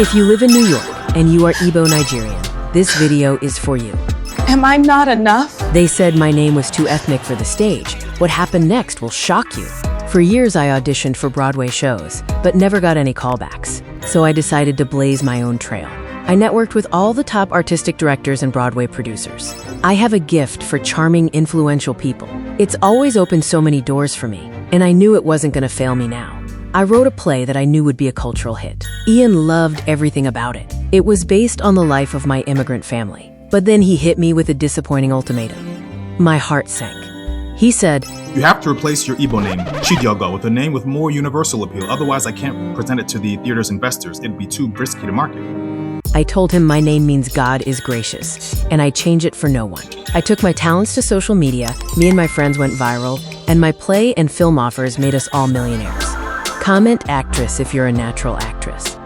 If you live in New York and you are Igbo Nigerian, this video is for you. Am I not enough? They said my name was too ethnic for the stage. What happened next will shock you. For years I auditioned for Broadway shows, but never got any callbacks. So I decided to blaze my own trail. I networked with all the top artistic directors and Broadway producers. I have a gift for charming, influential people. It's always opened so many doors for me, and I knew it wasn't gonna fail me now. I wrote a play that I knew would be a cultural hit. Ian loved everything about it. It was based on the life of my immigrant family. But then he hit me with a disappointing ultimatum. My heart sank. He said, "You have to replace your Igbo name, Chidiogo, with a name with more universal appeal. Otherwise, I can't present it to the theater's investors. It'd be too risky to market." I told him my name means God is gracious, and I change it for no one. I took my talents to social media, me and my friends went viral, and my play and film offers made us all millionaires. Comment actress if you're a natural actress.